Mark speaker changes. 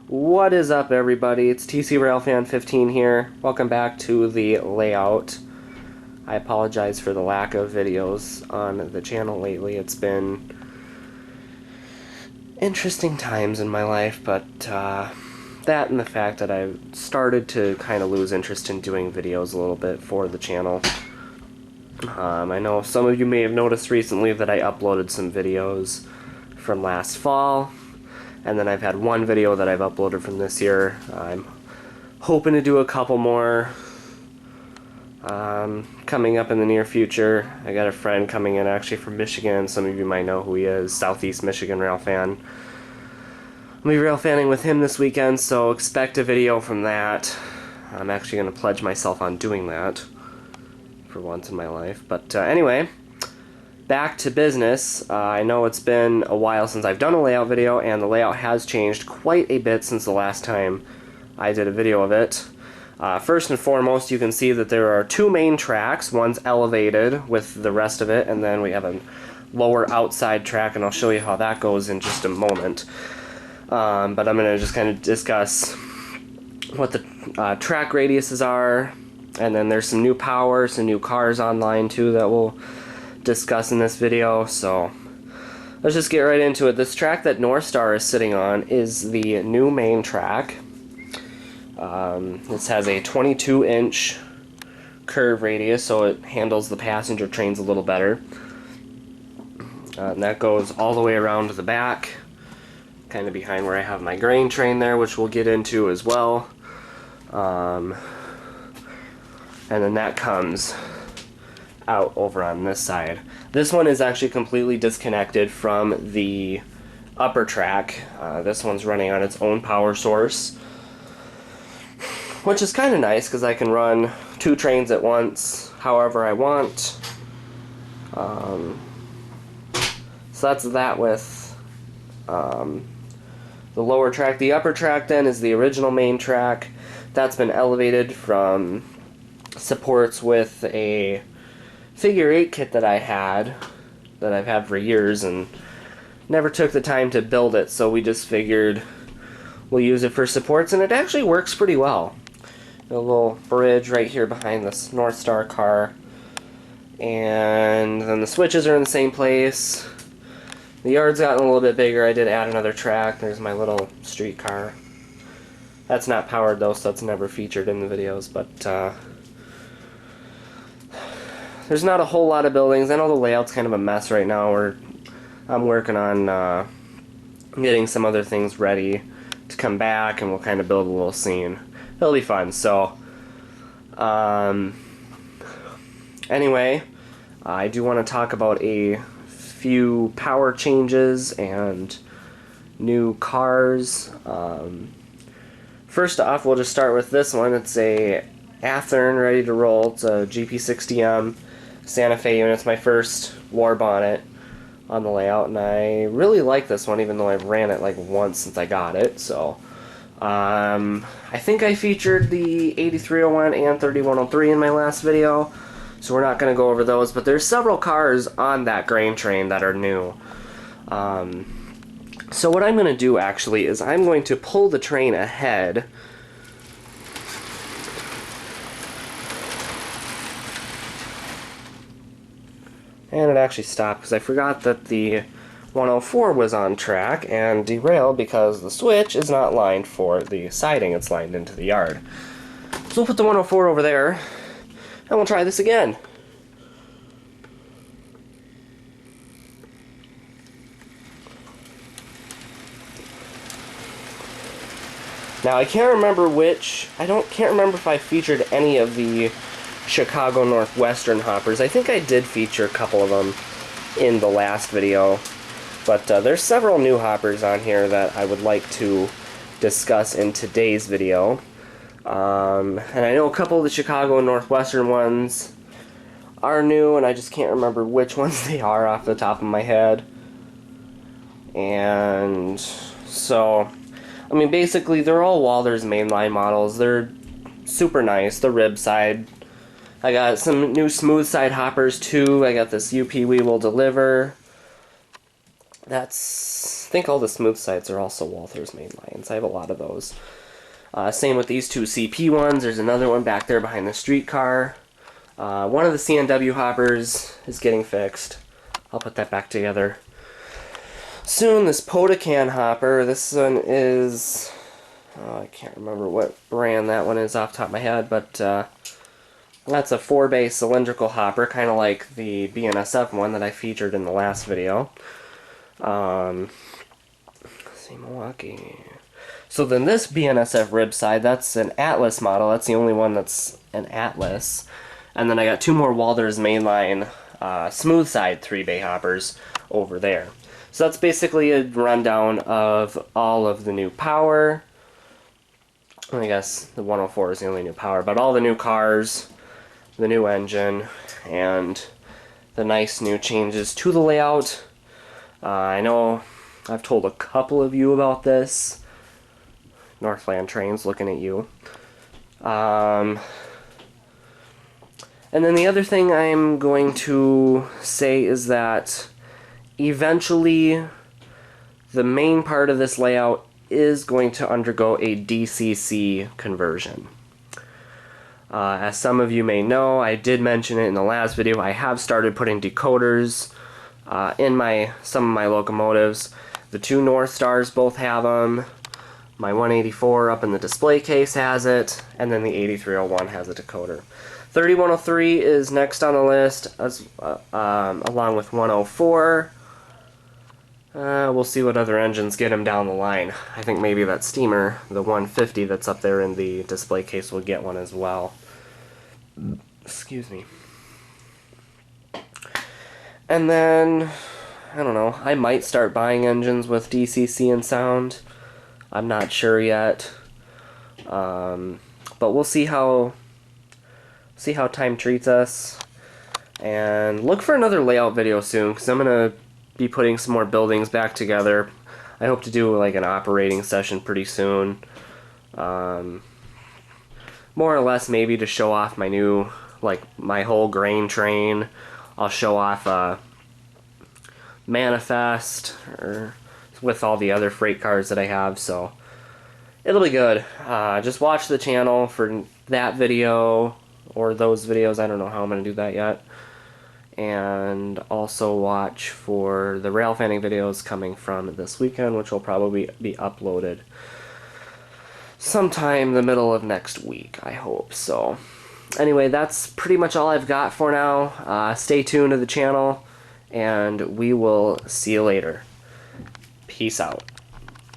Speaker 1: What is up, everybody? It's TC Railfan 15 here. Welcome back to the layout. I apologize for the lack of videos on the channel lately. It's been interesting times in my life, but that and the fact that I've started to kind of lose interest in doing videos a little bit for the channel. I know some of you may have noticed recently that I uploaded some videos from last fall, and then I've had one video that I've uploaded from this year. I'm hoping to do a couple more coming up in the near future. I got a friend coming in actually from Michigan. Some of you might know who he is, Southeast Michigan rail fan. I'll be rail fanning with him this weekend, so expect a video from that. I'm actually going to pledge myself on doing that for once in my life. But anyway, back to business. I know it's been a while since I've done a layout video, and the layout has changed quite a bit since the last time I did a video of it. First and foremost, you can see that there are two main tracks. One's elevated with the rest of it, and then we have a lower outside track, and I'll show you how that goes in just a moment. But I'm going to just kind of discuss what the track radiuses are, and then there's some new power, some new cars online too that we'll discuss in this video. So let's just get right into it. This track that North Star is sitting on is the new main track. This has a 22-inch curve radius, so it handles the passenger trains a little better. And that goes all the way around to the back, kind of behind where I have my grain train there, which we'll get into as well. And then that comes out over on this side. This one is actually completely disconnected from the upper track. This one's running on its own power source, which is kind of nice because I can run two trains at once however I want. So that's that with the lower track. The upper track then is the original main track. That's been elevated from supports with a figure 8 kit that I've had for years and never took the time to build it, so we just figured we'll use it for supports, and it actually works pretty well. A little bridge right here behind this North Star car, and then the switches are in the same place. The yard's gotten a little bit bigger. I did add another track. There's my little street car. That's not powered though, so that's never featured in the videos, but there's not a whole lot of buildings. I know the layout's kind of a mess right now. I'm working on getting some other things ready to come back, and we'll kind of build a little scene. It'll be fun. So, anyway, I do want to talk about a few power changes and new cars. First off, we'll just start with this one. It's a Athearn ready to roll. It's a GP60M Santa Fe unit. It's my first war bonnet on the layout, and I really like this one, even though I've ran it like once since I got it. So I think I featured the 8301 and 3103 in my last video, so we're not going to go over those, but there's several cars on that grain train that are new. So what I'm going to do actually is I'm going to pull the train ahead. And it actually stopped because I forgot that the 104 was on track and derailed because the switch is not lined for the siding, it's lined into the yard. So we'll put the 104 over there, and we'll try this again. Now I can't remember can't remember if I featured any of the Chicago Northwestern hoppers. I think I did feature a couple of them in the last video, but there's several new hoppers on here that I would like to discuss in today's video. And I know a couple of the Chicago Northwestern ones are new, and I just can't remember which ones they are off the top of my head. And so, I mean, basically they're all Walthers mainline models. They're super nice. The rib side. I got some new smooth side hoppers too. I got this UP We Will Deliver. That's think all the smooth sides are also Walther's main lines. I have a lot of those. Same with these two CP ones. There's another one back there behind the streetcar. One of the CNW hoppers is getting fixed. I'll put that back together soon. This Podacan hopper, this one is, I can't remember what brand that one is off the top of my head, but that's a 4-bay cylindrical hopper, kind of like the BNSF one that I featured in the last video. Let's see, Milwaukee. So then this BNSF rib side, that's an Atlas model. That's the only one that's an Atlas. And then I got two more Walther's mainline smooth side 3-bay hoppers over there. So that's basically a rundown of all of the new power. I guess the 104 is the only new power, but all the new cars, the new engine, and the nice new changes to the layout. I know I've told a couple of you about this. Northland Trains, looking at you. And then the other thing I'm going to say is that eventually the main part of this layout is going to undergo a DCC conversion. As some of you may know, I did mention it in the last video, I have started putting decoders in some of my locomotives. The two North Stars both have them. My 184 up in the display case has it, and then the 8301 has a decoder. 3103 is next on the list, along with 104. We'll see what other engines get them down the line. I think maybe that steamer, the 150 that's up there in the display case, will get one as well. Excuse me. And then, I don't know, I might start buying engines with DCC and sound. I'm not sure yet. But we'll see how time treats us. And look for another layout video soon, because I'm going to be putting some more buildings back together. I hope to do like an operating session pretty soon. More or less maybe to show off my new, like my whole grain train. I'll show off a manifest with all the other freight cars that I have, so it'll be good. Just watch the channel for that video or those videos. I don't know how I'm going to do that yet. And also watch for the rail fanning videos coming from this weekend, which will probably be uploaded sometime the middle of next week, I hope. So anyway, that's pretty much all I've got for now. Stay tuned to the channel, and we will see you later. Peace out.